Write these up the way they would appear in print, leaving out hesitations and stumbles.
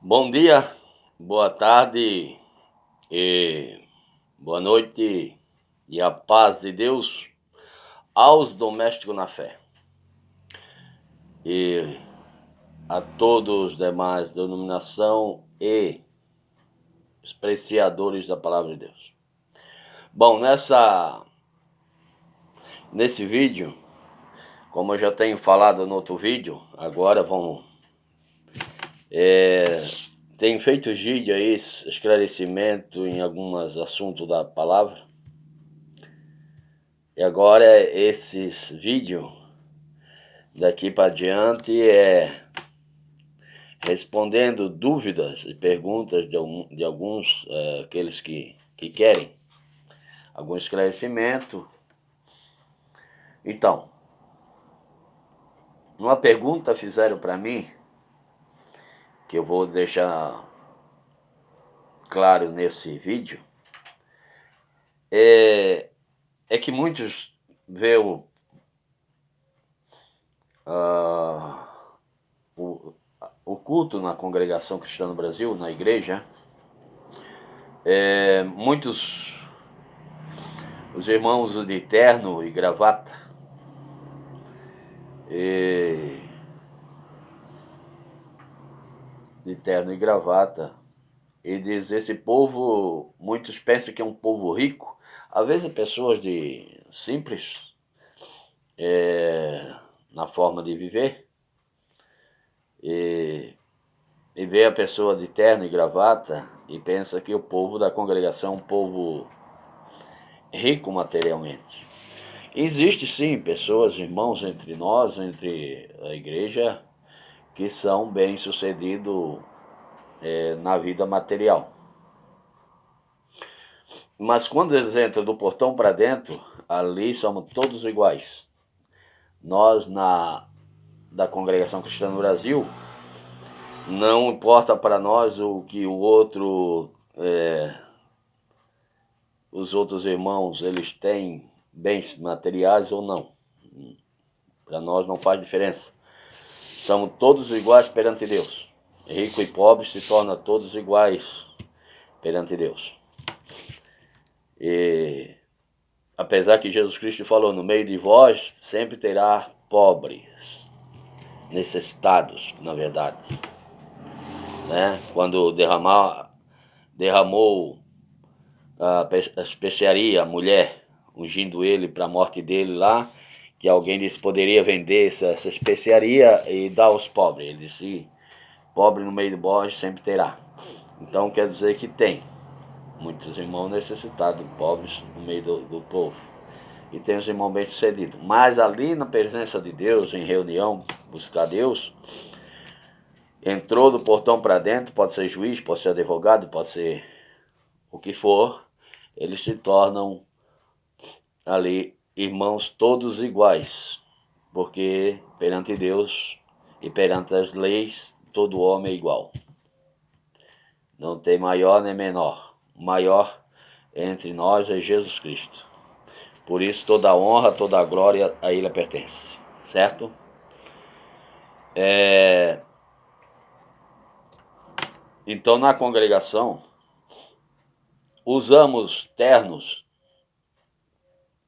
Bom dia, boa tarde e boa noite e a paz de Deus aos domésticos na fé e a todos os demais denominação e apreciadores da palavra de Deus. Bom, nesse vídeo, como eu já tenho falado no outro vídeo, agora tenho feito vídeo aí, esclarecimento em alguns assuntos da palavra. E agora esses vídeos daqui para diante respondendo dúvidas e perguntas de alguns aqueles que querem algum esclarecimento. Então, uma pergunta fizeram para mim, que eu vou deixar claro nesse vídeo, é que muitos vê o culto na congregação cristã no Brasil, na igreja. Muitos, os irmãos de terno e gravata, e diz: esse povo, muitos pensam que é um povo rico, às vezes pessoas simples na forma de viver, e vê a pessoa de terno e gravata e pensa que o povo da congregação é um povo rico materialmente. Existe sim pessoas, irmãos entre nós, entre a igreja, que são bem-sucedidos na vida material. Mas quando eles entram do portão para dentro, ali somos todos iguais. Nós, da Congregação Cristã no Brasil, não importa para nós o que os outros irmãos eles têm bens materiais ou não. Para nós não faz diferença. Somos todos iguais perante Deus. Rico e pobre se tornam todos iguais perante Deus. E apesar que Jesus Cristo falou, no meio de vós sempre terá pobres, necessitados, na verdade. Né? Quando derramou a especiaria, a mulher, ungindo ele para a morte dele lá, que alguém disse poderia vender essa especiaria e dar aos pobres. Ele disse: pobre no meio de vós sempre terá. Então quer dizer que tem muitos irmãos necessitados, pobres no meio do povo. E tem os irmãos bem-sucedidos. Mas ali na presença de Deus, em reunião, buscar Deus, entrou do portão para dentro, pode ser juiz, pode ser advogado, pode ser o que for, eles se tornam ali irmãos todos iguais. Porque perante Deus e perante as leis, todo homem é igual. Não tem maior nem menor. O maior entre nós é Jesus Cristo. Por isso toda a honra, toda a glória a Ele pertence. Certo? Então na congregação usamos ternos,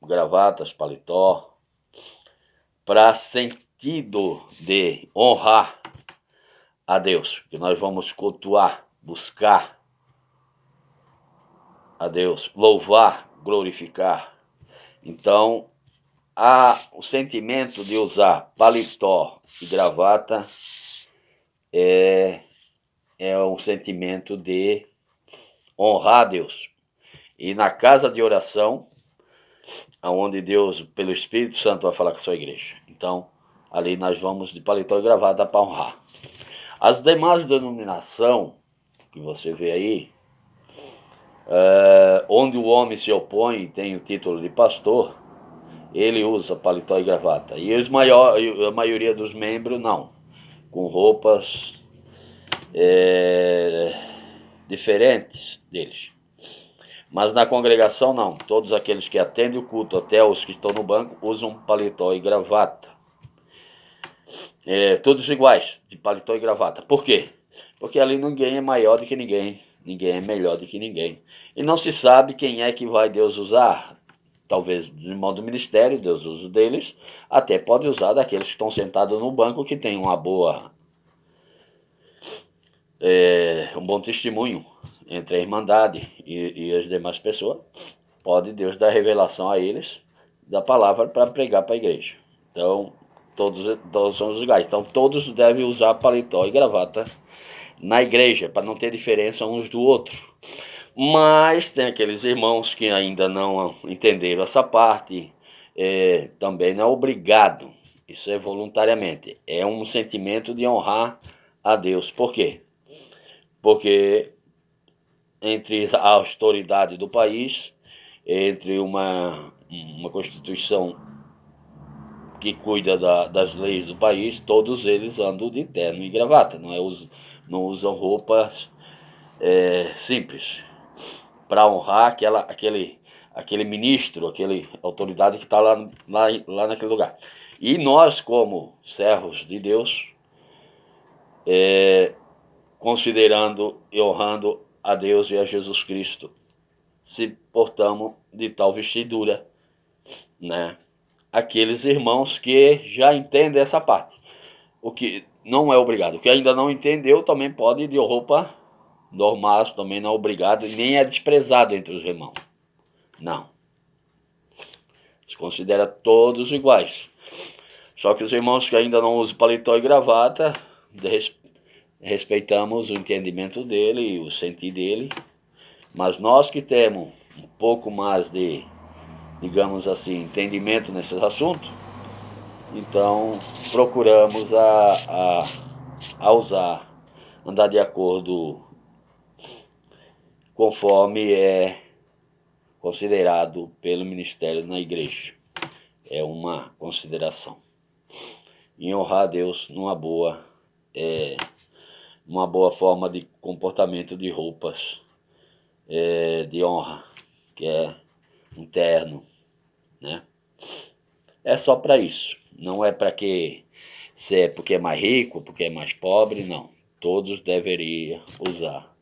gravatas, paletó, para sentido de honrar a Deus, que nós vamos cultuar, buscar a Deus, louvar, glorificar. Então, o sentimento de usar paletó e gravata é um sentimento de honrar a Deus. E na casa de oração, onde Deus, pelo Espírito Santo, vai falar com a sua igreja. Então, ali nós vamos de paletó e gravata para honrar. As demais denominações que você vê aí, onde o homem se opõe e tem o título de pastor, ele usa paletó e gravata. E a maioria dos membros não, com roupas diferentes deles. Mas na congregação não, todos aqueles que atendem o culto, até os que estão no banco, usam paletó e gravata. Todos iguais, de paletó e gravata. Por quê? Porque ali ninguém é maior do que ninguém, ninguém é melhor do que ninguém. E não se sabe quem é que vai Deus usar. Talvez no irmão do ministério, Deus usa deles, até pode usar daqueles que estão sentados no banco que tem uma boa, um bom testemunho entre a Irmandade e as demais pessoas. Pode Deus dar revelação a eles da palavra para pregar para a igreja. Então, todos somos iguais. Então, todos devem usar paletó e gravata na igreja, para não ter diferença uns do outro. Mas tem aqueles irmãos que ainda não entenderam essa parte, também não é obrigado, isso é voluntariamente, é um sentimento de honrar a Deus. Por quê? Porque entre a autoridade do país, entre uma constituição que cuida das leis do país, todos eles andam de terno e gravata, não usam roupas simples, para honrar aquele ministro, aquele autoridade que está lá naquele lugar. E nós, como servos de Deus, considerando e honrando a Deus e a Jesus Cristo, se portamos de tal vestidura, né? Aqueles irmãos que já entendem essa parte. O que não é obrigado. O que ainda não entendeu também pode ir de roupa normal, também não é obrigado e nem é desprezado entre os irmãos. Não. Se considera todos iguais. Só que os irmãos que ainda não usam paletó e gravata, respeitamos o entendimento dele e o sentir dele. Mas nós que temos um pouco mais de, digamos assim, entendimento nesses assuntos, então procuramos a usar, andar de acordo conforme é considerado pelo ministério na igreja. É uma consideração. E honrar a Deus numa boa forma de comportamento de roupas de honra, que é um terno, né? É só para isso. Não é para que se é porque é mais rico, porque é mais pobre, não. Todos deveriam usar,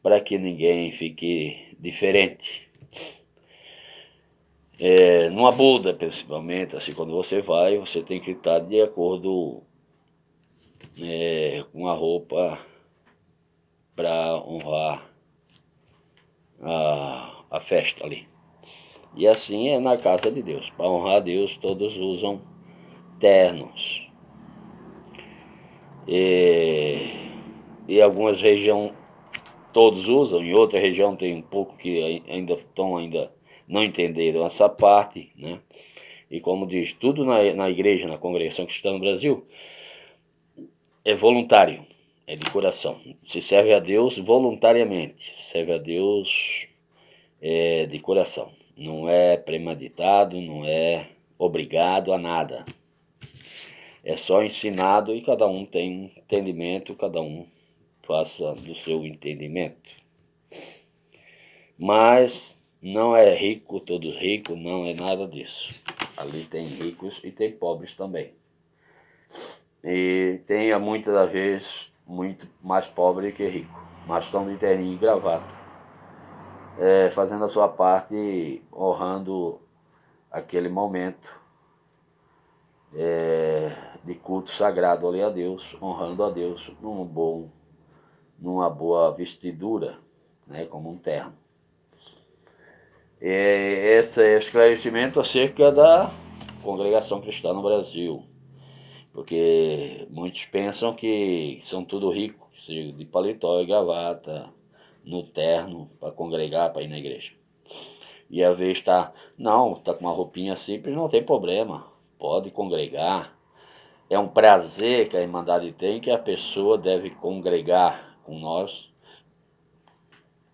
para que ninguém fique diferente. Numa Buda, principalmente, assim, quando você vai, você tem que estar de acordo com a roupa para honrar a festa ali. E assim é na casa de Deus. Para honrar a Deus, todos usam ternos. E algumas regiões todos usam, em outra região tem um pouco que ainda não entenderam essa parte, né? E como diz, tudo na igreja, na congregação cristã no Brasil, é voluntário, é de coração. Se serve a Deus voluntariamente, serve a Deus de coração. Não é premeditado, não é obrigado a nada. É só ensinado e cada um tem entendimento, cada um faça do seu entendimento. Mas não é rico, todos ricos, não é nada disso. Ali tem ricos e tem pobres também. E tem muitas das vezes muito mais pobre que rico, mas estão de terninho e gravata, fazendo a sua parte, honrando aquele momento de culto sagrado ali a Deus, honrando a Deus numa boa vestidura, né, como um terno. Esse é o esclarecimento acerca da congregação cristã no Brasil, porque muitos pensam que são tudo ricos, de paletó e gravata, no terno, para congregar, para ir na igreja. E a vez está com uma roupinha simples, não tem problema, pode congregar. É um prazer que a Irmandade tem, que a pessoa deve congregar com nós,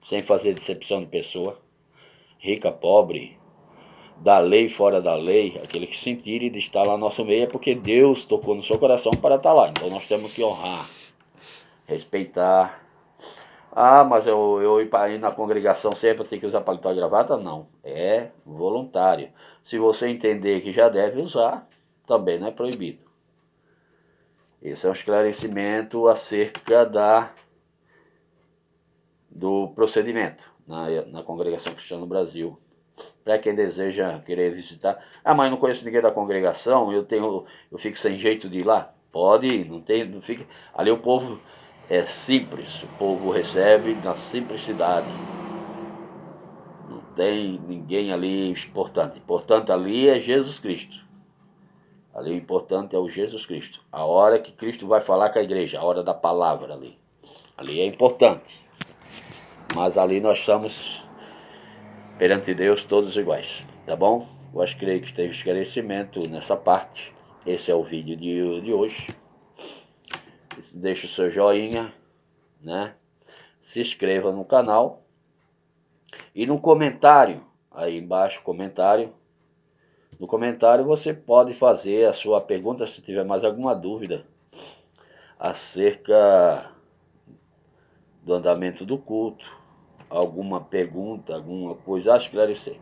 sem fazer decepção de pessoa, rica, pobre, da lei, fora da lei, aquele que sentir de estar lá no nosso meio é porque Deus tocou no seu coração para estar lá. Então nós temos que honrar, respeitar. Mas eu ir na congregação sempre tenho que usar paletó e gravata? Não, é voluntário. Se você entender que já deve usar, também não é proibido. Esse é um esclarecimento acerca do procedimento na Congregação Cristã no Brasil. Para quem deseja querer visitar. Ah, mas não conheço ninguém da congregação, eu fico sem jeito de ir lá. Pode ir, não fica. Ali o povo é simples, o povo recebe na simplicidade. Não tem ninguém ali importante. Importante ali é Jesus Cristo. Ali o importante é o Jesus Cristo. A hora que Cristo vai falar com a igreja, a hora da palavra ali. Ali é importante. Mas ali nós somos, perante Deus, todos iguais. Tá bom? Eu acho que creio que tem esclarecimento nessa parte. Esse é o vídeo de hoje. Deixe o seu joinha, né? Se inscreva no canal. E no comentário, aí embaixo, comentário. No comentário você pode fazer a sua pergunta se tiver mais alguma dúvida acerca do andamento do culto, alguma pergunta, alguma coisa a esclarecer.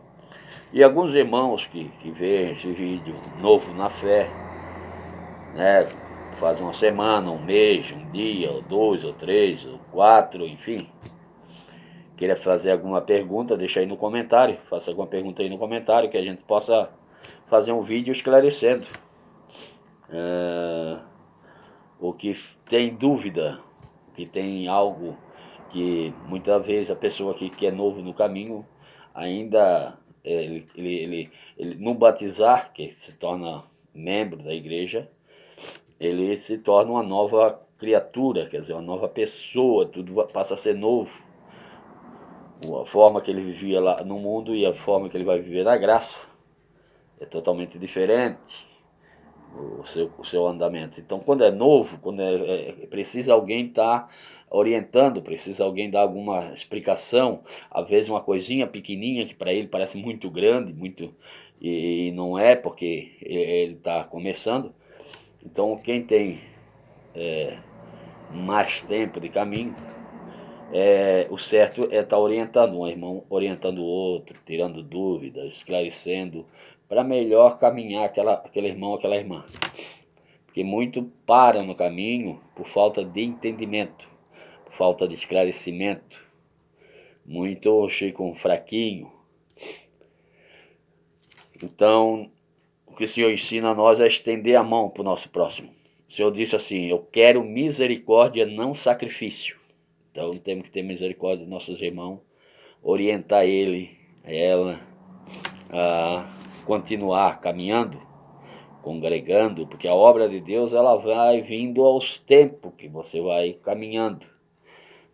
E alguns irmãos que veem esse vídeo novo na fé, né, faz uma semana, um mês, um dia, ou 2, ou 3, ou 4, enfim, queira fazer alguma pergunta, deixa aí no comentário, faça alguma pergunta aí no comentário que a gente possa fazer um vídeo esclarecendo. O que tem dúvida, que tem algo que muitas vezes a pessoa que é novo no caminho ainda ele no batizar, que se torna membro da igreja, ele se torna uma nova criatura, quer dizer, uma nova pessoa, tudo passa a ser novo. A forma que ele vivia lá no mundo e a forma que ele vai viver na graça é totalmente diferente. O seu andamento. Então, quando é novo, quando precisa alguém estar orientando, precisa alguém dar alguma explicação, às vezes uma coisinha pequenininha que para ele parece muito grande, muito e não é porque ele está começando. Então, quem tem mais tempo de caminho, o certo é estar orientando um irmão, orientando o outro, tirando dúvidas, esclarecendo, para melhor caminhar aquele irmão, aquela irmã. Porque muito param no caminho por falta de entendimento, por falta de esclarecimento. Muito ficam fraquinho. Então, o que o Senhor ensina a nós é estender a mão para o nosso próximo. O Senhor disse assim: eu quero misericórdia, não sacrifício. Então temos que ter misericórdia dos nossos irmãos, orientar ele, ela, a continuar caminhando, congregando, porque a obra de Deus ela vai vindo aos tempos que você vai caminhando.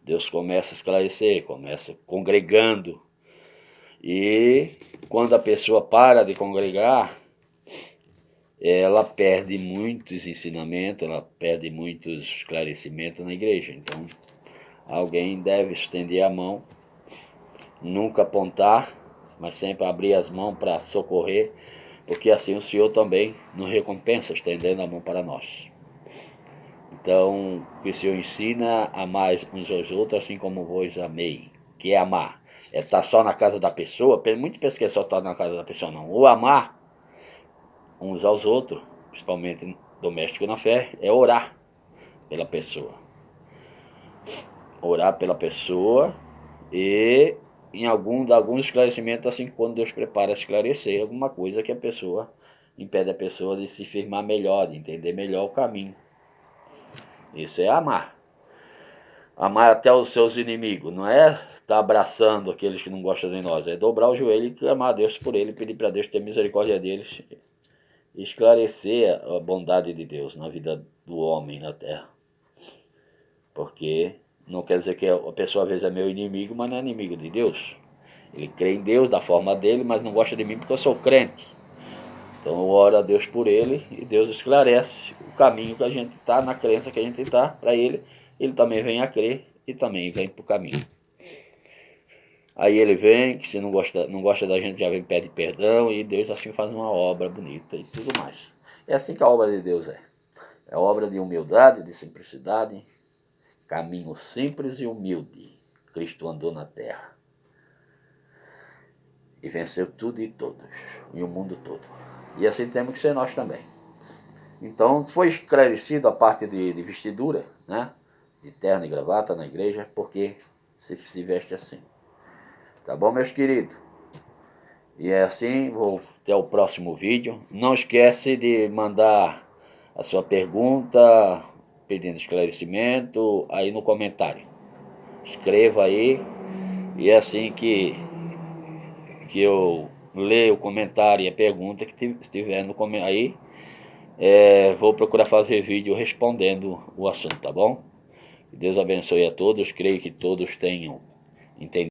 Deus começa a esclarecer, começa congregando. E quando a pessoa para de congregar, ela perde muitos ensinamentos, ela perde muitos esclarecimentos na igreja. Então, alguém deve estender a mão, nunca apontar, mas sempre abrir as mãos para socorrer, porque assim o Senhor também nos recompensa, estendendo a mão para nós. Então, o que o Senhor ensina a amar uns aos outros, assim como vos amei. Que é amar? É estar só na casa da pessoa? Muito pensa que é só estar na casa da pessoa, não. O amar uns aos outros, principalmente doméstico na fé, é orar pela pessoa. Orar pela pessoa e em algum esclarecimento, assim, quando Deus prepara esclarecer alguma coisa que a pessoa impede a pessoa de se firmar melhor, de entender melhor o caminho. Isso é amar. Amar até os seus inimigos, não é estar abraçando aqueles que não gostam de nós, é dobrar o joelho e clamar a Deus por ele, pedir para Deus ter misericórdia deles e esclarecer a bondade de Deus na vida do homem na terra. Porque não quer dizer que a pessoa às vezes é meu inimigo, mas não é inimigo de Deus. Ele crê em Deus da forma dele, mas não gosta de mim porque eu sou crente. Então eu oro a Deus por ele e Deus esclarece o caminho que a gente está, na crença que a gente está, para ele. Ele também vem a crer e também vem para o caminho. Aí ele vem, que se não gosta da gente, já vem pede perdão e Deus assim faz uma obra bonita e tudo mais. É assim que a obra de Deus é. É obra de humildade, de simplicidade, caminho simples e humilde. Cristo andou na terra e venceu tudo e todos, e o mundo todo. E assim temos que ser nós também. Então foi esclarecido a parte de vestidura, né? De terno e gravata na igreja, porque se veste assim. Tá bom, meus queridos? E é assim, vou até o próximo vídeo. Não esquece de mandar a sua pergunta, pedindo esclarecimento, aí no comentário. Escreva aí, e é assim que eu leio o comentário e a pergunta que estiver no comentário aí, vou procurar fazer vídeo respondendo o assunto, tá bom? Que Deus abençoe a todos, creio que todos tenham entendido.